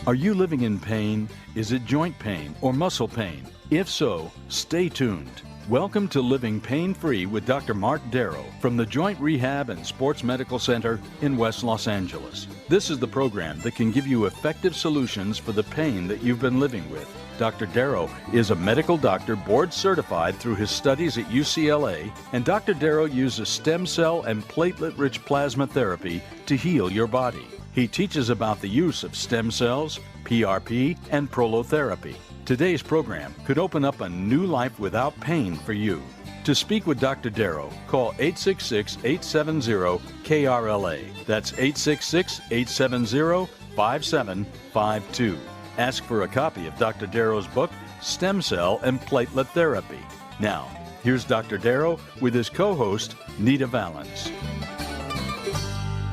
Are you living in pain? Is it joint pain or muscle pain? If so, stay tuned. Welcome to Living Pain-Free with Dr. Marc Darrow from the Joint Rehab and Sports Medical Center in West Los Angeles. This is the program that can give you effective solutions for the pain that you've been living with. Dr. Darrow is a medical doctor board certified through his studies at UCLA, and Dr. Darrow uses stem cell and platelet-rich plasma therapy to heal your body. He teaches about the use of stem cells, PRP, and prolotherapy. Today's program could open up a new life without pain for you. To speak with Dr. Darrow, call 866-870-KRLA. That's 866-870-5752. Ask for a copy of Dr. Darrow's book, Stem Cell and Platelet Therapy. Now, here's Dr. Darrow with his co-host, Nita Valens.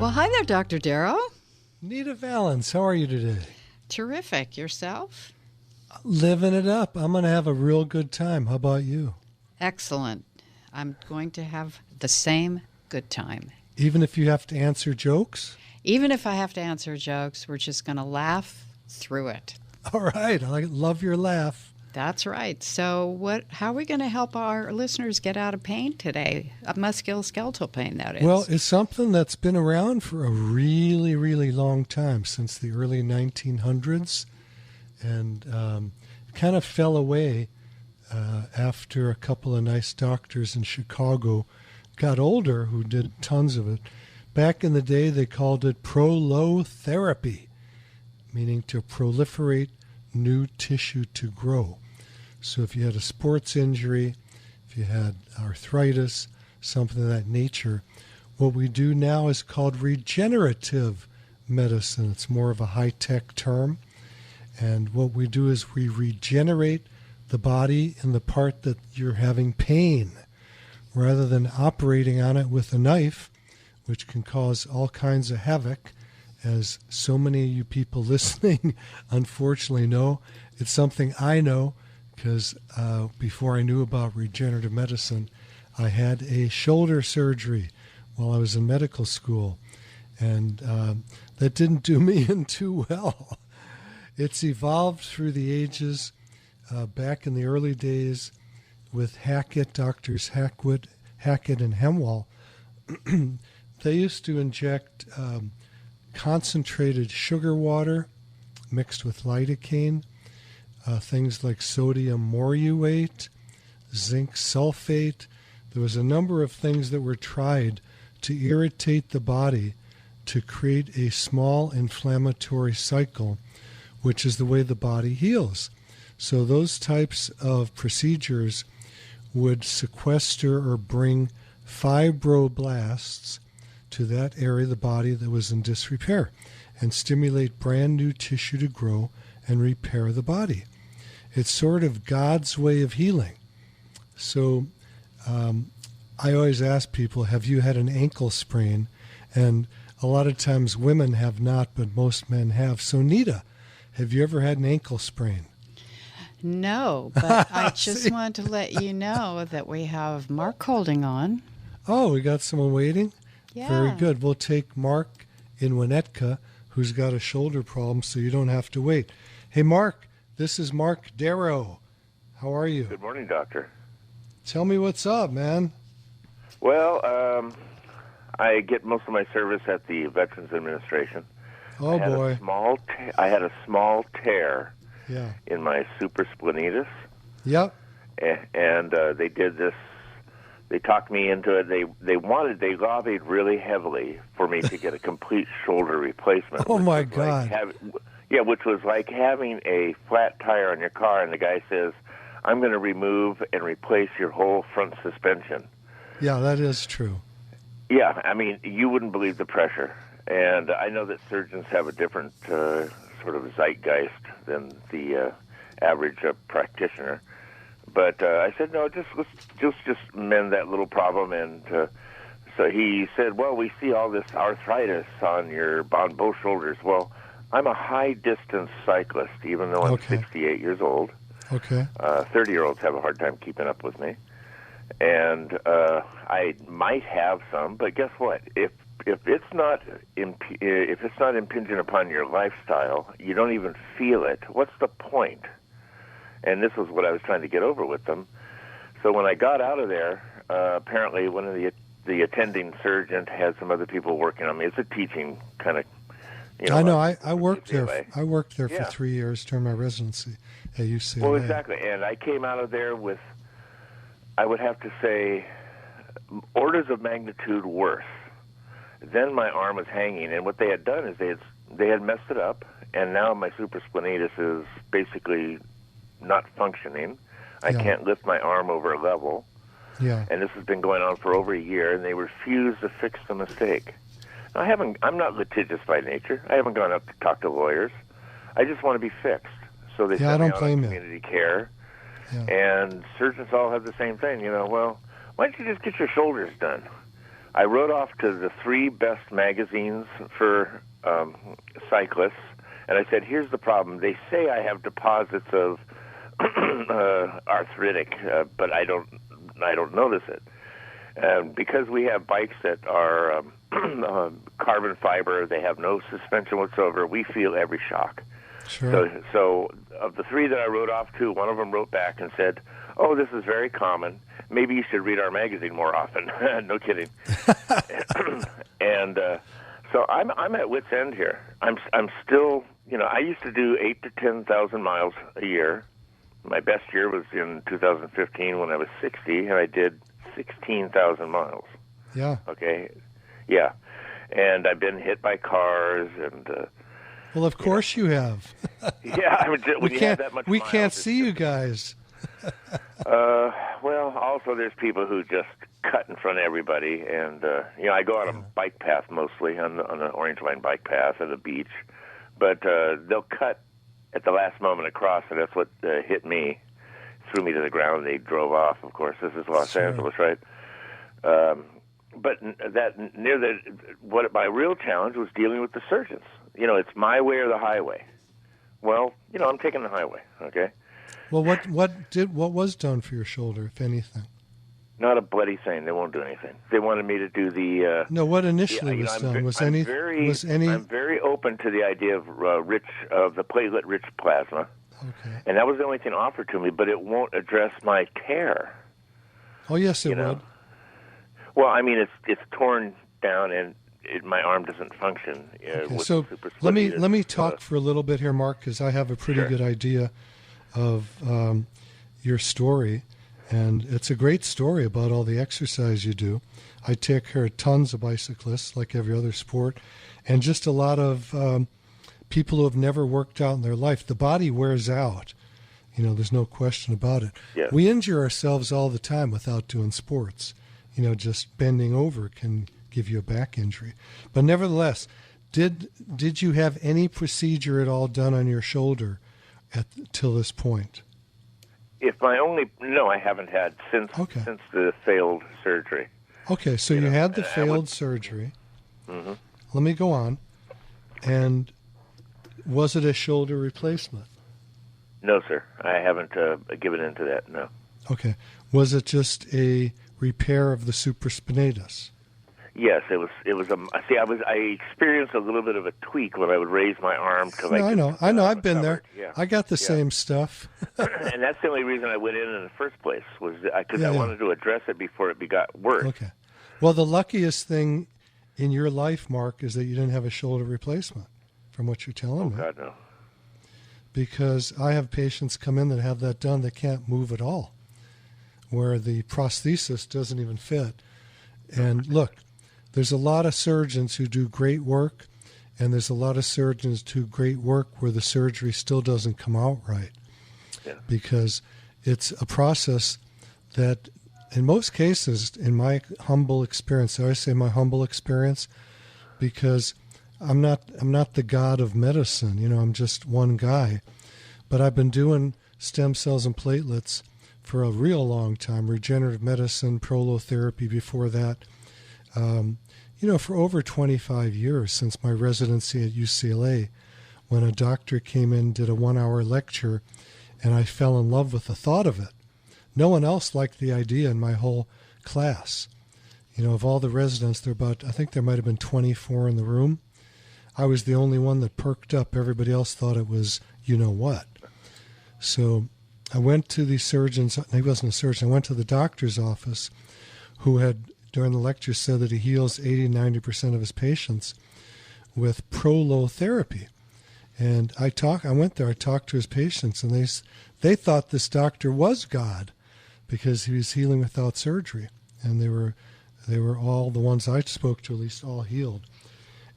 Well, hi there, Dr. Darrow. Nita Valens, how are you today? Terrific. Yourself? Living it up. I'm going to have a real good time. How about you? Excellent. I'm going to have the same good time. Even if you have to answer jokes? Even if I have to answer jokes, we're just going to laugh through it. All right. I love your laugh. That's right. So how are we going to help our listeners get out of pain today? Musculoskeletal pain, that is. Well, it's something that's been around for a really, really long time, since the early 1900s. And kind of fell away after a couple of nice doctors in Chicago got older who did tons of it. Back in the day, they called it prolotherapy, meaning to proliferate new tissue to grow. So if you had a sports injury, if you had arthritis, something of that nature, what we do now is called regenerative medicine. It's more of a high-tech term. And what we do is we regenerate the body in the part that you're having pain, rather than operating on it with a knife, which can cause all kinds of havoc. As so many of you people listening unfortunately know, it's something I know because before I knew about regenerative medicine, I had a shoulder surgery while I was in medical school, and that didn't do me in too well. It's evolved through the ages. Back in the early days with Doctors Hackett and Hemwall, they used to inject concentrated sugar water mixed with lidocaine, things like sodium moreuate, zinc sulfate. There was a number of things that were tried to irritate the body to create a small inflammatory cycle, which is the way the body heals. So those types of procedures would sequester or bring fibroblasts to that area of the body that was in disrepair and stimulate brand new tissue to grow and repair the body. It's sort of God's way of healing. So I always ask people, have you had an ankle sprain? And a lot of times women have not, but most men have. So Nita, have you ever had an ankle sprain? No, but I just wanted to let you know that we have Mark holding on. Oh, we got someone waiting? Yeah. Very good. We'll take Mark in Winnetka, who's got a shoulder problem, so you don't have to wait. Hey, Mark, this is Marc Darrow. How are you? Good morning, doctor. Tell me what's up, man. Well, I get most of my service at the Veterans Administration. Oh, boy. I had a small tear Yeah. in my supraspinatus. Yep. And they did this. They talked me into it. They lobbied really heavily for me to get a complete shoulder replacement. Oh, my God. Which was like having a flat tire on your car, and the guy says, I'm going to remove and replace your whole front suspension. Yeah, that is true. Yeah, I mean, you wouldn't believe the pressure. And I know that surgeons have a different sort of zeitgeist than the average practitioner. But I said, no, let's just mend that little problem. And so he said, well, we see all this arthritis on both shoulders. Well, I'm a high-distance cyclist, even though I'm 68 years old. Okay. 30-year-olds have a hard time keeping up with me. And I might have some, but guess what? If if it's not impinging upon your lifestyle, you don't even feel it. What's the point? And this was what I was trying to get over with them. So when I got out of there, apparently one of the attending surgeon had some other people working on me. It's a teaching kind of. I know. I worked there. I worked there Yeah. for 3 years during my residency at UCLA. Well, exactly. And I came out of there with, I would have to say, orders of magnitude worse. Then my arm was hanging, and what they had done is they had messed it up, and now my supraspinatus is basically not functioning. I Yeah. can't lift my arm over a level. Yeah. And this has been going on for over a year, and they refuse to fix the mistake. Now, I'm not litigious by nature. I haven't gone up to talk to lawyers. I just want to be fixed. So they Yeah, I sent me don't out blame on you. community care, Yeah. and surgeons all have the same thing. Well, why don't you just get your shoulders done? I wrote off to the 3 best magazines for cyclists, and I said, here's the problem. They say I have deposits of arthritic, but I don't notice it. Because we have bikes that are carbon fiber, they have no suspension whatsoever, we feel every shock. Sure. So of the 3 that I wrote off to, one of them wrote back and said, oh, this is very common. Maybe you should read our magazine more often. No kidding. And so I'm at wit's end here. I'm still, I used to do 8,000 to 10,000 miles a year. My best year was in 2015 when I was 60, and I did 16,000 miles. Yeah. Okay? Yeah. And I've been hit by cars and... Well, of course you have. yeah, I mean, when you have that much we miles, can't see you guys. Well, also there's people who just cut in front of everybody, and I go out on a bike path mostly on an orange line bike path at a beach, but they'll cut at the last moment across, and that's what hit me, threw me to the ground. They drove off. Of course, this is Los Angeles, right? But that what my real challenge was dealing with the surgeons. It's my way or the highway. Well, I'm taking the highway. Okay. Well, what was done for your shoulder, if anything? Not a bloody thing. They won't do anything. They wanted me to do the. No, what initially was done? I'm very open to the idea of the platelet-rich plasma, Okay. and that was the only thing offered to me. But it won't address my tear. Oh yes, it would. Well, I mean, it's torn down, and my arm doesn't function. Okay, with so the let me talk for a little bit here, Mark, because I have a pretty good idea of your story, and it's a great story about all the exercise you do. I take care of tons of bicyclists, like every other sport, and just a lot of people who have never worked out in their life. The body wears out. There's no question about it. Yes. We injure ourselves all the time without doing sports. Just bending over can give you a back injury. But nevertheless, did you have any procedure at all done on your shoulder till this point? No, I haven't had since the failed surgery. Okay, so you had the failed surgery. Mm-hmm. Let me go on. And was it a shoulder replacement? No, sir. I haven't given into that. No. Okay. Was it just a repair of the supraspinatus? Yes, it was. I experienced a little bit of a tweak when I would raise my arm to I know. I've been there. Yeah. I got the same stuff. And that's the only reason I went in the first place was because I wanted to address it before it got worse. Okay. Well, the luckiest thing in your life, Mark, is that you didn't have a shoulder replacement, from what you're telling me. Oh God, no. Because I have patients come in that have that done, they can't move at all, where the prosthesis doesn't even fit. And look, there's a lot of surgeons who do great work, and there's a lot of surgeons who do great work where the surgery still doesn't come out right. Yeah. Because it's a process that, in most cases, in my humble experience, I say my humble experience, because I'm not the god of medicine. I'm just one guy. But I've been doing stem cells and platelets for a real long time, regenerative medicine, prolotherapy before that, for over 25 years since my residency at UCLA, when a doctor came in, did a 1-hour lecture, and I fell in love with the thought of it. No one else liked the idea in my whole class. Of all the residents, I think there might have been 24 in the room. I was the only one that perked up. Everybody else thought it was what. So I went to the surgeon's, he wasn't a surgeon, I went to the doctor's office, who had, during the lecture, said that he heals 80-90% of his patients with prolotherapy. And I went there, I talked to his patients, and they thought this doctor was God because he was healing without surgery. And they were all, the ones I spoke to at least, all healed.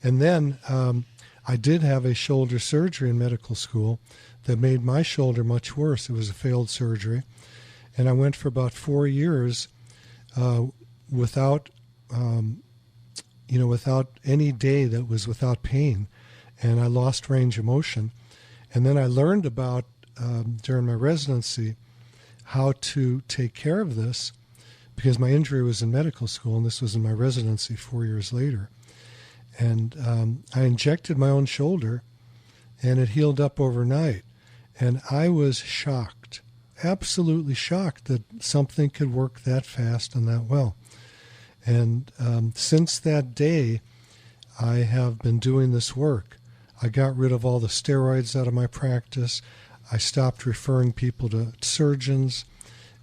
And then I did have a shoulder surgery in medical school that made my shoulder much worse. It was a failed surgery. And I went for about 4 years without any day that was without pain. And I lost range of motion. And then I learned about, during my residency, how to take care of this, because my injury was in medical school, and this was in my residency 4 years later. And I injected my own shoulder, and it healed up overnight. And I was shocked, absolutely shocked, that something could work that fast and that well. And since that day, I have been doing this work. I got rid of all the steroids out of my practice. I stopped referring people to surgeons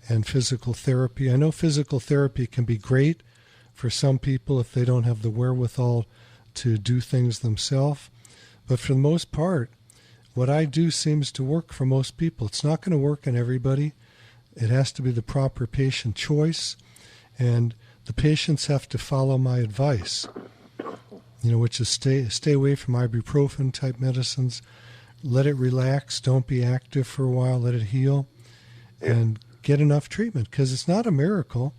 and physical therapy. I know physical therapy can be great for some people if they don't have the wherewithal to do things themselves. But for the most part, what I do seems to work for most people. It's not going to work on everybody. It has to be the proper patient choice, and the patients have to follow my advice, which is stay away from ibuprofen type medicines. Let it relax. Don't be active for a while. Let it heal, and get enough treatment, because it's not a miracle.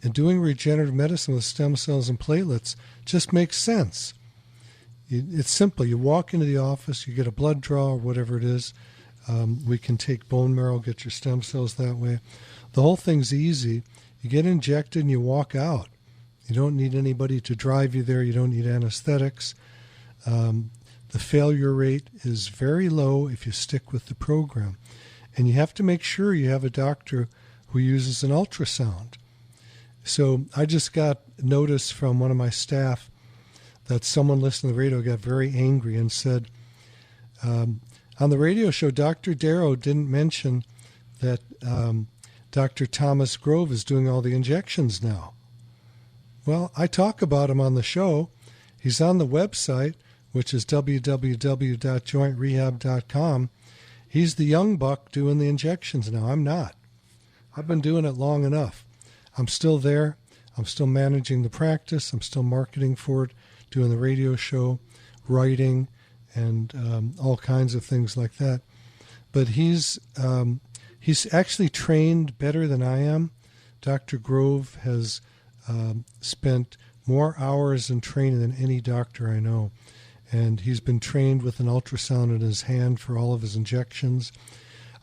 And doing regenerative medicine with stem cells and platelets just makes sense. It's simple. You walk into the office, you get a blood draw or whatever it is. We can take bone marrow, get your stem cells that way. The whole thing's easy. You get injected and you walk out. You don't need anybody to drive you there. You don't need anesthetics. The failure rate is very low if you stick with the program. And you have to make sure you have a doctor who uses an ultrasound. So I just got notice from one of my staff that someone listening to the radio got very angry and said, on the radio show, Dr. Darrow didn't mention that Dr. Thomas Grove is doing all the injections now. Well, I talk about him on the show. He's on the website, which is www.jointrehab.com. He's the young buck doing the injections now. I'm not. I've been doing it long enough. I'm still there. I'm still managing the practice. I'm still marketing for it, doing the radio show, writing, and all kinds of things like that. But he's actually trained better than I am. Dr. Grove has spent more hours in training than any doctor I know. And he's been trained with an ultrasound in his hand for all of his injections.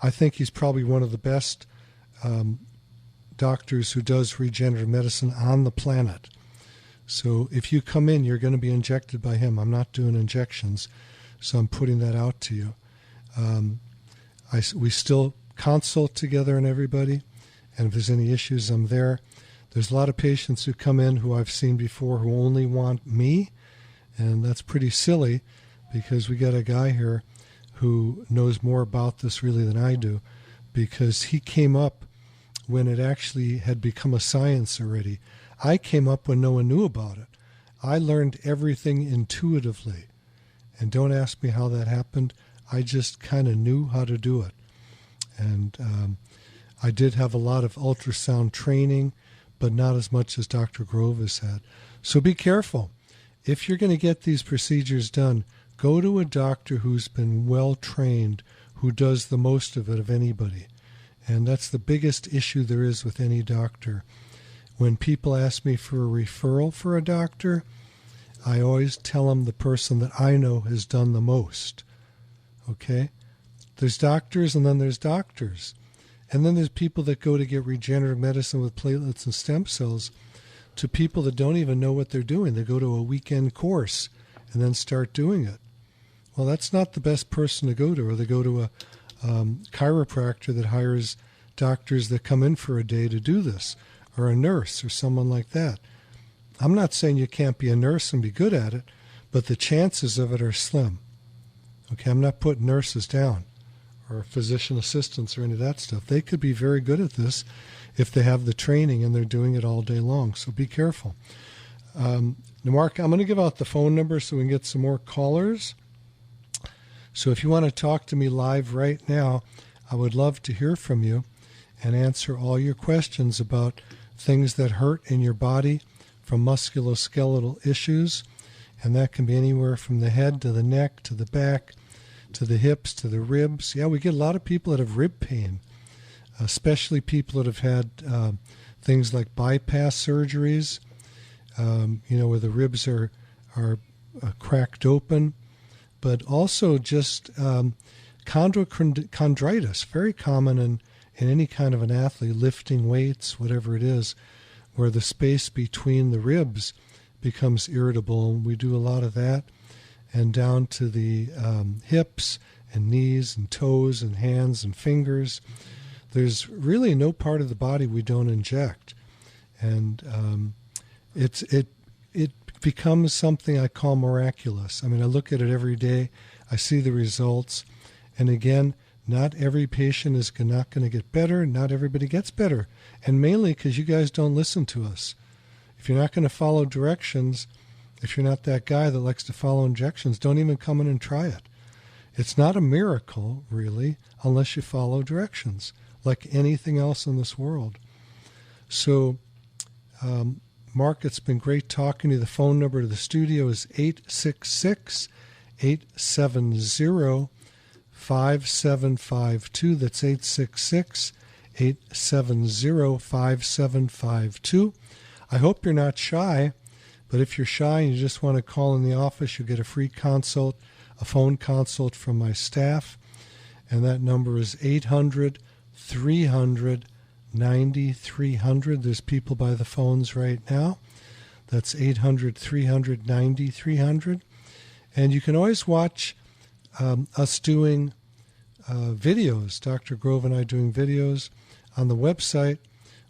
I think he's probably one of the best doctors who does regenerative medicine on the planet. So if you come in, you're going to be injected by him. I'm not doing injections, so I'm putting that out to you. We still consult together and everybody, and if there's any issues, I'm there. There's a lot of patients who come in who I've seen before who only want me, and that's pretty silly, because we got a guy here who knows more about this really than I do, because he came up when it actually had become a science already. I came up when no one knew about it. I learned everything intuitively. And don't ask me how that happened. I just kind of knew how to do it. And I did have a lot of ultrasound training, but not as much as Dr. Grove has had. So be careful. If you're going to get these procedures done, go to a doctor who's been well trained, who does the most of it of anybody. And that's the biggest issue there is with any doctor. When people ask me for a referral for a doctor, I always tell them the person that I know has done the most. Okay? There's doctors and then there's doctors. And then there's people that go to get regenerative medicine with platelets and stem cells to people that don't even know what they're doing. They go to a weekend course and then start doing it. Well, that's not the best person to go to, or they go to a chiropractor that hires doctors that come in for a day to do this, or a nurse or someone like that. I'm not saying you can't be a nurse and be good at it, but the chances of it are slim. Okay, I'm not putting nurses down or physician assistants or any of that stuff. They could be very good at this if they have the training and they're doing it all day long. So be careful. Now, Mark, I'm going to give out the phone number so we can get some more callers. So if you want to talk to me live right now, I would love to hear from you and answer all your questions about things that hurt in your body from musculoskeletal issues. And that can be anywhere from the head to the neck to the back to the hips to the ribs. Yeah, we get a lot of people that have rib pain, especially people that have had things like bypass surgeries, where the ribs are cracked open, but also just chondritis, very common in any kind of an athlete, lifting weights, whatever it is, where the space between the ribs becomes irritable. And we do a lot of that, and down to the hips and knees and toes and hands and fingers. There's really no part of the body we don't inject. And it becomes something I call miraculous. I mean, I look at it every day. I see the results. And again, not every patient is not going to get better. Not everybody gets better. And mainly because you guys don't listen to us. If you're not going to follow directions, if you're not that guy that likes to follow injections, don't even come in and try it. It's not a miracle, really, unless you follow directions, like anything else in this world. So, Mark, it's been great talking to you. The phone number to the studio is 866-870-5752. That's 866-870-5752. I hope you're not shy, but if you're shy and you just want to call in the office, you'll get a free consult, a phone consult from my staff, and that number is 800-300-9300. There's people by the phones right now. That's 800-300-9300. And you can always watch us doing videos, Dr. Grove and I doing videos on the website,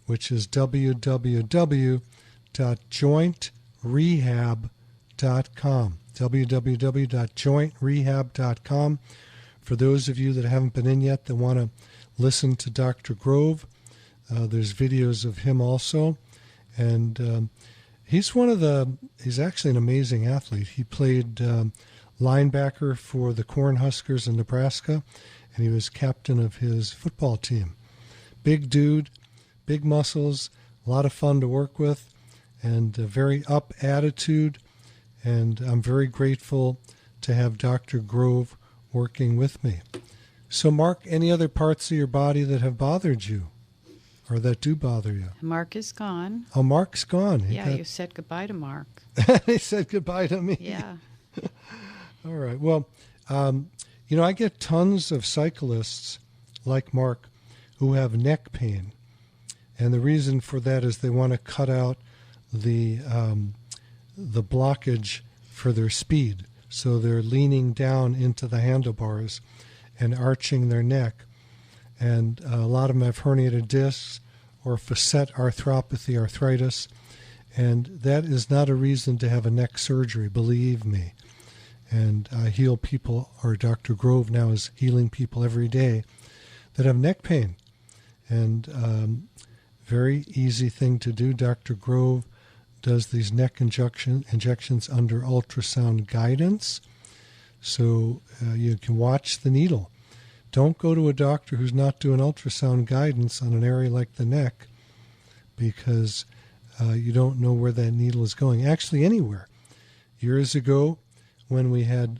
which is www.jointrehab.com, www.jointrehab.com. For those of you that haven't been in yet that want to listen to Dr. Grove, there's videos of him also. And he's actually an amazing athlete. He played linebacker for the Cornhuskers in Nebraska, and he was captain of his football team. Big dude, big muscles, a lot of fun to work with, and a very up attitude. And I'm very grateful to have Dr. Grove working with me. So, Mark, any other parts of your body that have bothered you or that do bother you? Mark is gone. Oh, Mark's gone. You said goodbye to Mark. He said goodbye to me. Yeah. All right. Well, I get tons of cyclists like Mark who have neck pain. And the reason for that is they want to cut out the blockage for their speed. So they're leaning down into the handlebars and arching their neck. And a lot of them have herniated discs or facet arthropathy, arthritis. And that is not a reason to have a neck surgery, believe me. And I heal people, or Dr. Grove now is healing people every day that have neck pain. And very easy thing to do. Dr. Grove does these neck injections under ultrasound guidance. So you can watch the needle. Don't go to a doctor who's not doing ultrasound guidance on an area like the neck, because you don't know where that needle is going. Actually, anywhere. Years ago, when we had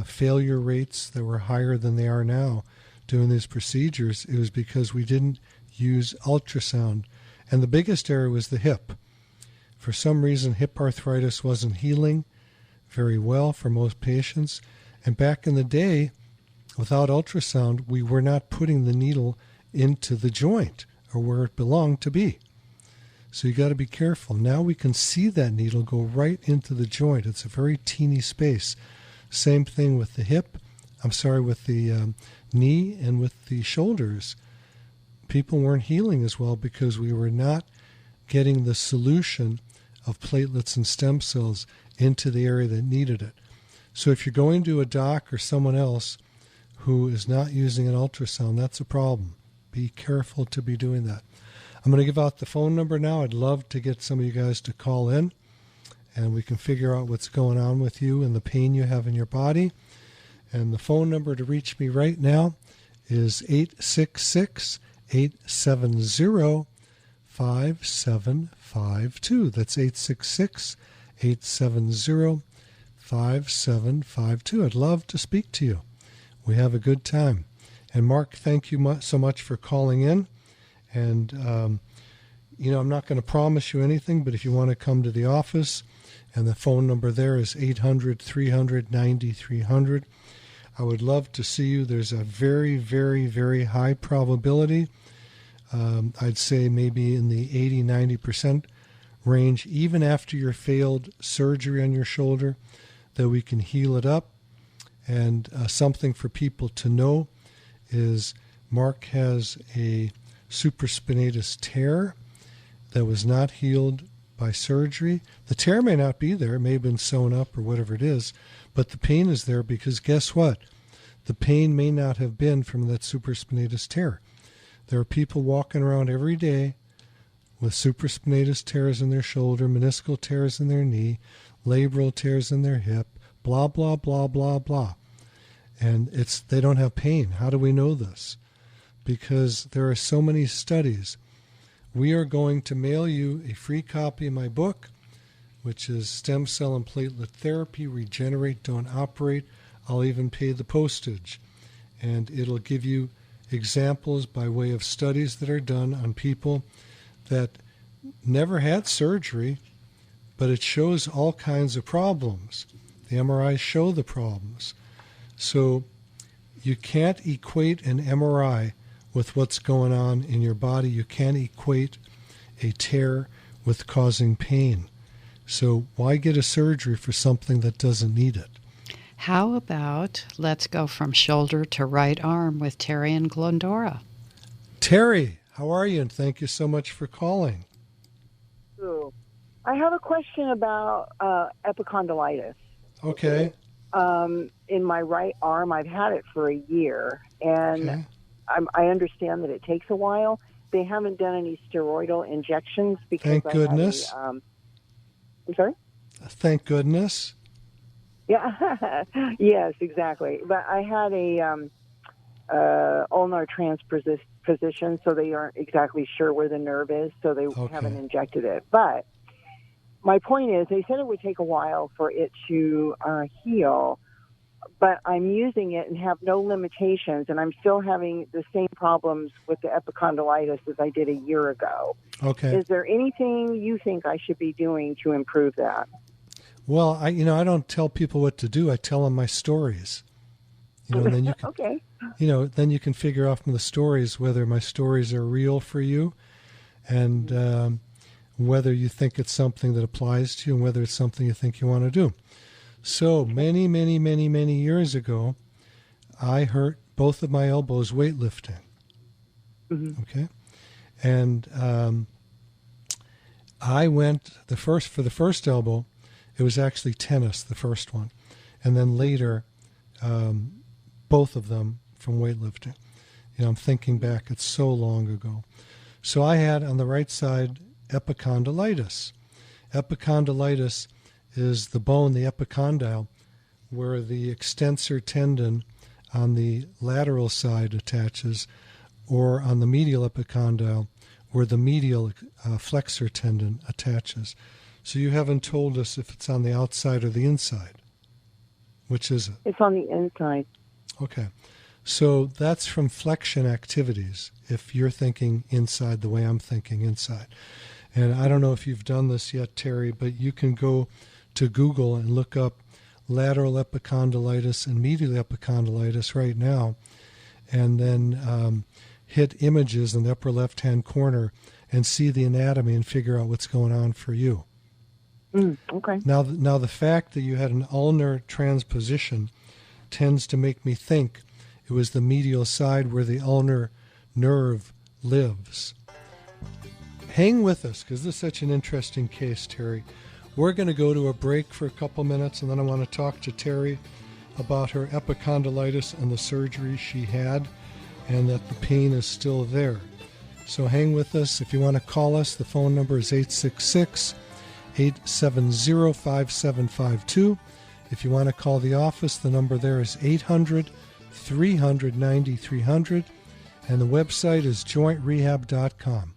failure rates that were higher than they are now doing these procedures, it was because we didn't use ultrasound. And the biggest area was the hip. For some reason, hip arthritis wasn't healing very well for most patients. And back in the day, without ultrasound, we were not putting the needle into the joint or where it belonged to be. So you got to be careful. Now we can see that needle go right into the joint. It's a very teeny space. Same thing with the hip. With the knee and with the shoulders. People weren't healing as well because we were not getting the solution of platelets and stem cells into the area that needed it. So if you're going to a doc or someone else who is not using an ultrasound, that's a problem. Be careful to be doing that. I'm going to give out the phone number now. I'd love to get some of you guys to call in, and we can figure out what's going on with you and the pain you have in your body. And the phone number to reach me right now is 866-870-5752. That's 866-870-5752. I'd love to speak to you. We have a good time. And Mark, thank you so much for calling in. And, I'm not going to promise you anything, but if you want to come to the office, and the phone number there is 800-300-9300. I would love to see you. There's a very, very, very high probability, I'd say maybe in the 80-90% range, even after your failed surgery on your shoulder, that we can heal it up. And something for people to know is Mark has a supraspinatus tear that was not healed by surgery. The tear may not be there. It may have been sewn up or whatever it is, but the pain is there because guess what? The pain may not have been from that supraspinatus tear. There are people walking around every day with supraspinatus tears in their shoulder, meniscal tears in their knee, labral tears in their hip, blah, blah, blah, blah, blah. And they don't have pain. How do we know this? Because there are so many studies. We are going to mail you a free copy of my book, which is Stem Cell and Platelet Therapy, Regenerate, Don't Operate. I'll even pay the postage. And it'll give you examples by way of studies that are done on people that never had surgery, but it shows all kinds of problems. The MRIs show the problems. So you can't equate an MRI with what's going on in your body. You can't equate a tear with causing pain. So why get a surgery for something that doesn't need it? How about let's go from shoulder to right arm with Terry and Glendora? Terry, how are you? And thank you so much for calling. So, I have a question about epicondylitis. Okay. In my right arm, I've had it for a year, and Okay. I understand that it takes a while. They haven't done any steroidal injections because Thank goodness. I'm sorry? Thank goodness. Yeah, yes, exactly. But I had a ulnar transposition, so they aren't exactly sure where the nerve is, so they haven't injected it. But my point is, they said it would take a while for it to heal, but I'm using it and have no limitations, and I'm still having the same problems with the epicondylitis as I did a year ago. Okay. Is there anything you think I should be doing to improve that? Well, I don't tell people what to do. I tell them my stories. And then you can, Okay. Then you can figure out from the stories whether my stories are real for you, and whether you think it's something that applies to you, and whether it's something you think you want to do. So many, many, many, many years ago, I hurt both of my elbows weightlifting. Mm-hmm. Okay, and I went for the first elbow. It was actually tennis, the first one, and then later, both of them from weightlifting. I'm thinking back; it's so long ago. So I had on the right side epicondylitis. Epicondylitis is the bone, the epicondyle, where the extensor tendon on the lateral side attaches, or on the medial epicondyle, where the medial flexor tendon attaches. So you haven't told us if it's on the outside or the inside. Which is it? It's on the inside. Okay. So that's from flexion activities, if you're thinking inside the way I'm thinking inside. And I don't know if you've done this yet, Terry, but you can go to Google and look up lateral epicondylitis and medial epicondylitis right now, and then hit images in the upper left-hand corner and see the anatomy and figure out what's going on for you. Okay. Now the fact that you had an ulnar transposition tends to make me think it was the medial side where the ulnar nerve lives. hang with us because this is such an interesting case, Terry. We're going to go to a break for a couple minutes, and then I want to talk to Terry about her epicondylitis and the surgery she had, and that the pain is still there. So hang with us. If you want to call us, the phone number is 866-870-5752. If you want to call the office, the number there is 800-300-9300, and the website is jointrehab.com.